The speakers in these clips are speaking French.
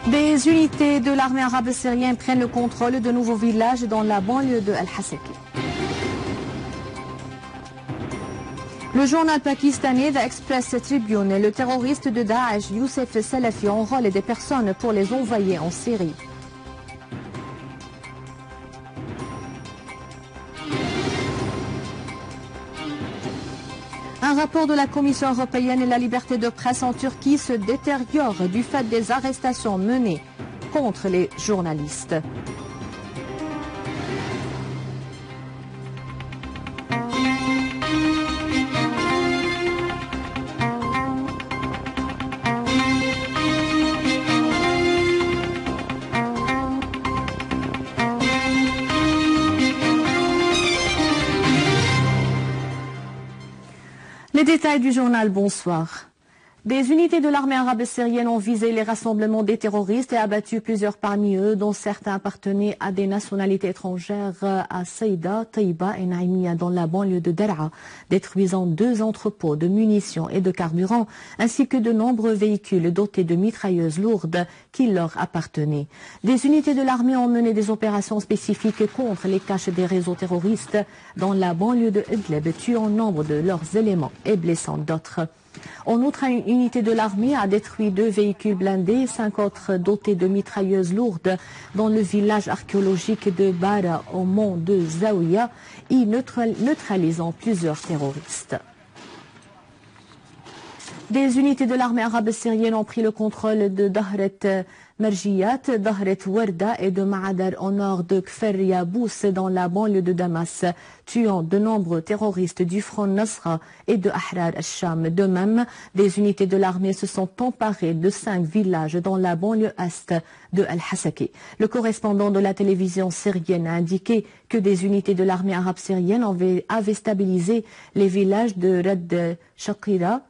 Des unités de l'armée arabe syrienne prennent le contrôle de nouveaux villages dans la banlieue de Al-Hasaki. Le journal pakistanais The Express Tribune, le terroriste de Daesh Youssef Salafi enrôle des personnes pour les envoyer en Syrie. Un rapport de la Commission européenne et la liberté de presse en Turquie se détériore du fait des arrestations menées contre les journalistes. Les détails du journal, bonsoir. Des unités de l'armée arabe syrienne ont visé les rassemblements des terroristes et abattu plusieurs parmi eux, dont certains appartenaient à des nationalités étrangères à Saïda, Taïba et Naïmia dans la banlieue de Daraa, détruisant 2 entrepôts de munitions et de carburant, ainsi que de nombreux véhicules dotés de mitrailleuses lourdes qui leur appartenaient. Des unités de l'armée ont mené des opérations spécifiques contre les caches des réseaux terroristes dans la banlieue de Idlib, tuant nombre de leurs éléments et blessant d'autres. En outre, une unité de l'armée a détruit 2 véhicules blindés et 5 autres dotés de mitrailleuses lourdes dans le village archéologique de Bara au mont de Zawiya, y neutralisant plusieurs terroristes. Des unités de l'armée arabe syrienne ont pris le contrôle de Dahret Merjiyat, Dahret Warda et de Ma'adar au nord de Kfer Yabous dans la banlieue de Damas, tuant de nombreux terroristes du Front Nasra et de Ahrar al-Sham. De même, des unités de l'armée se sont emparées de 5 villages dans la banlieue est de Al-Hasaki. Le correspondant de la télévision syrienne a indiqué que des unités de l'armée arabe syrienne avaient stabilisé les villages de Rad Shaqira,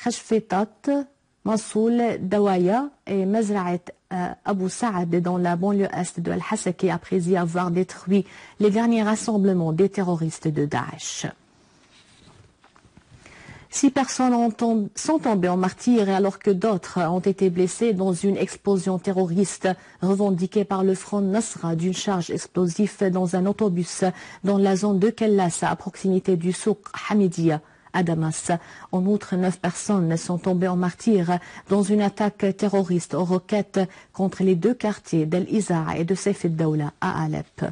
Khashfetat, Massoul, Dawaya et Mazra'at Abu Saad dans la banlieue est de Al-Hasaki après y avoir détruit les derniers rassemblements des terroristes de Daesh. 6 personnes sont tombées en martyrs alors que d'autres ont été blessées dans une explosion terroriste revendiquée par le Front Nasra d'une charge explosive dans un autobus dans la zone de Kellasa à proximité du souk Hamidia à Damas. En outre, 9 personnes sont tombées en martyrs dans une attaque terroriste aux roquettes contre les 2 quartiers d'El-Izaa et de Saif el-Dawla à Alep.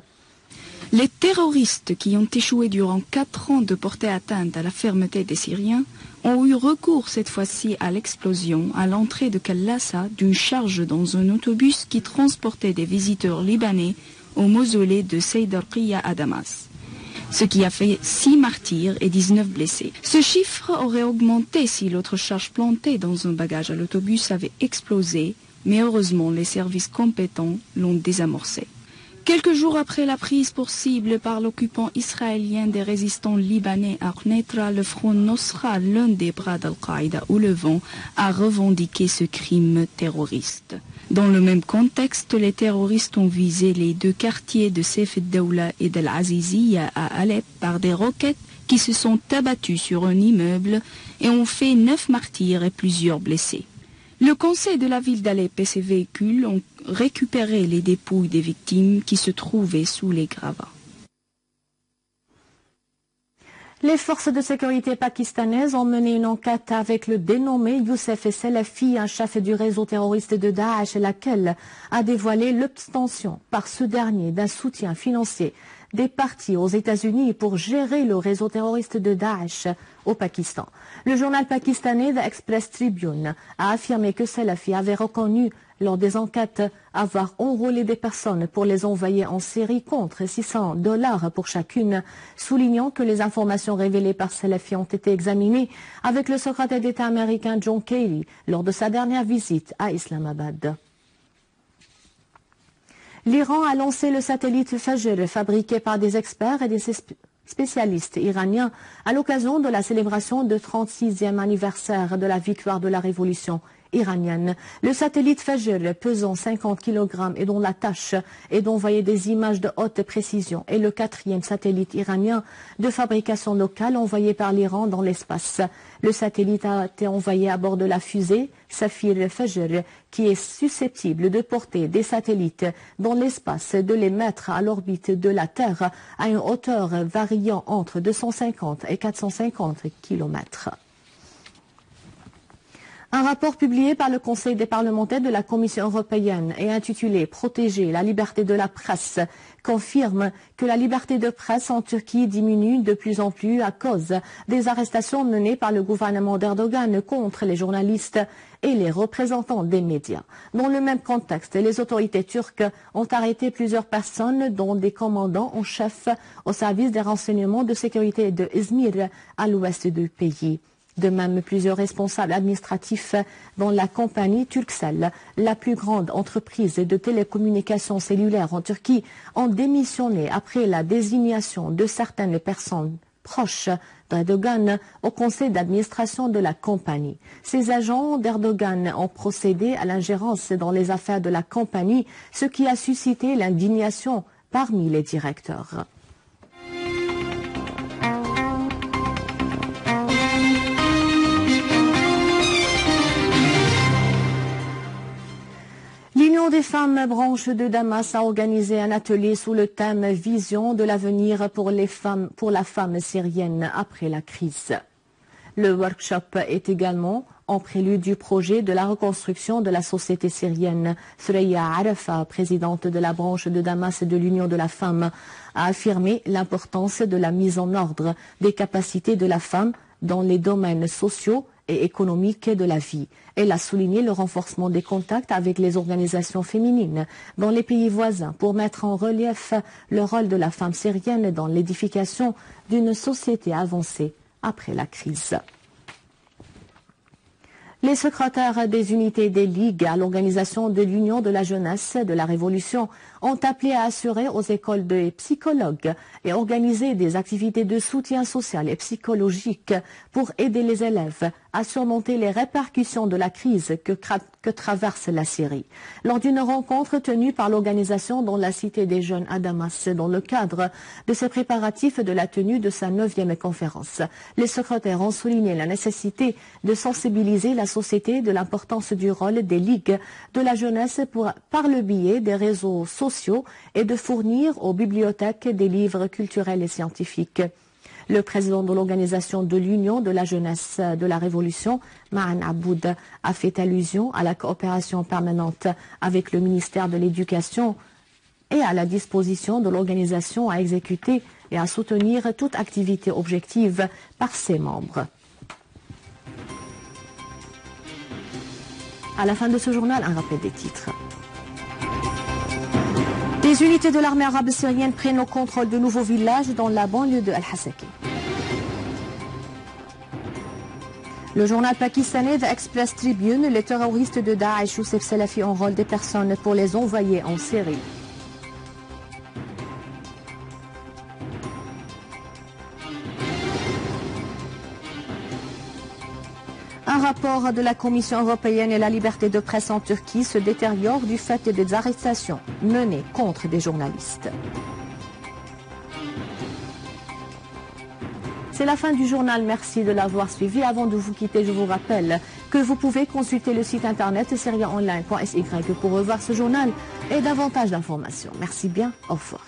Les terroristes qui ont échoué durant 4 ans de porter atteinte à la fermeté des Syriens ont eu recours cette fois-ci à l'explosion à l'entrée de Kellasa d'une charge dans un autobus qui transportait des visiteurs libanais au mausolée de Seyd al-Qiya à Damas, ce qui a fait 6 martyrs et 19 blessés. Ce chiffre aurait augmenté si l'autre charge plantée dans un bagage à l'autobus avait explosé, mais heureusement les services compétents l'ont désamorcé. Quelques jours après la prise pour cible par l'occupant israélien des résistants libanais à Qneitra, le Front Nosra, l'un des bras d'Al-Qaïda au Levant, a revendiqué ce crime terroriste. Dans le même contexte, les terroristes ont visé les 2 quartiers de Saif el-Dawla et d'Al-Aziziyya à Alep par des roquettes qui se sont abattues sur un immeuble et ont fait 9 martyrs et plusieurs blessés. Le conseil de la ville d'Alep et ses véhicules ont récupéré les dépouilles des victimes qui se trouvaient sous les gravats. Les forces de sécurité pakistanaises ont mené une enquête avec le dénommé Youssef Salafi, un chef du réseau terroriste de Daesh, laquelle a dévoilé l'obtention par ce dernier d'un soutien financier des partis aux États-Unis pour gérer le réseau terroriste de Daesh au Pakistan. Le journal pakistanais The Express Tribune a affirmé que Salafi avait reconnu lors des enquêtes avoir enrôlé des personnes pour les envoyer en Syrie contre $600 pour chacune, soulignant que les informations révélées par Salafi ont été examinées avec le secrétaire d'État américain John Kerry lors de sa dernière visite à Islamabad. L'Iran a lancé le satellite Fajr, fabriqué par des experts et des spécialistes iraniens à l'occasion de la célébration du 36e anniversaire de la victoire de la révolution iranienne. Le satellite Fajr, pesant 50 kg et dont la tâche est d'envoyer des images de haute précision, est le 4e satellite iranien de fabrication locale envoyé par l'Iran dans l'espace. Le satellite a été envoyé à bord de la fusée Safir Fajr, qui est susceptible de porter des satellites dans l'espace et de les mettre à l'orbite de la Terre à une hauteur variant entre 250 et 450 km. Un rapport publié par le Conseil des parlementaires de la Commission européenne et intitulé « Protéger la liberté de la presse » confirme que la liberté de presse en Turquie diminue de plus en plus à cause des arrestations menées par le gouvernement d'Erdogan contre les journalistes et les représentants des médias. Dans le même contexte, les autorités turques ont arrêté plusieurs personnes, dont des commandants en chef au service des renseignements de sécurité de Izmir, à l'ouest du pays. De même, plusieurs responsables administratifs dans la compagnie Turkcell, la plus grande entreprise de télécommunications cellulaires en Turquie, ont démissionné après la désignation de certaines personnes proches d'Erdogan au conseil d'administration de la compagnie. Ces agents d'Erdogan ont procédé à l'ingérence dans les affaires de la compagnie, ce qui a suscité l'indignation parmi les directeurs. L'Union des femmes branche de Damas a organisé un atelier sous le thème « Vision de l'avenir pour la femme syrienne après la crise ». Le workshop est également en prélude du projet de la reconstruction de la société syrienne. Thuraya Arafa, présidente de la branche de Damas et de l'Union de la femme, a affirmé l'importance de la mise en ordre des capacités de la femme dans les domaines sociaux et économique de la vie. Elle a souligné le renforcement des contacts avec les organisations féminines dans les pays voisins pour mettre en relief le rôle de la femme syrienne dans l'édification d'une société avancée après la crise. Les secrétaires des unités des ligues à l'organisation de l'Union de la jeunesse de la Révolution ont appelé à assurer aux écoles de psychologues et organiser des activités de soutien social et psychologique pour aider les élèves à surmonter les répercussions de la crise que traverse la Syrie. Lors d'une rencontre tenue par l'organisation dans la Cité des Jeunes à Damas, dans le cadre de ses préparatifs de la tenue de sa 9e conférence, les secrétaires ont souligné la nécessité de sensibiliser la société de l'importance du rôle des ligues de la jeunesse par le biais des réseaux sociaux et de fournir aux bibliothèques des livres culturels et scientifiques. Le président de l'organisation de l'Union de la jeunesse de la Révolution, Ma'an Aboud, a fait allusion à la coopération permanente avec le ministère de l'Éducation et à la disposition de l'organisation à exécuter et à soutenir toute activité objective par ses membres. À la fin de ce journal, un rappel des titres. Les unités de l'armée arabe syrienne prennent au contrôle de nouveaux villages dans la banlieue de Al-Hasaki. Le journal pakistanais The Express Tribune, les terroristes de Daesh ou Youssef Salafi enrôlent des personnes pour les envoyer en Syrie. Un rapport de la Commission européenne et la liberté de presse en Turquie se détériore du fait des arrestations menées contre des journalistes. C'est la fin du journal, merci de l'avoir suivi. Avant de vous quitter, je vous rappelle que vous pouvez consulter le site internet syriaonline.sy pour revoir ce journal et davantage d'informations. Merci bien, au revoir.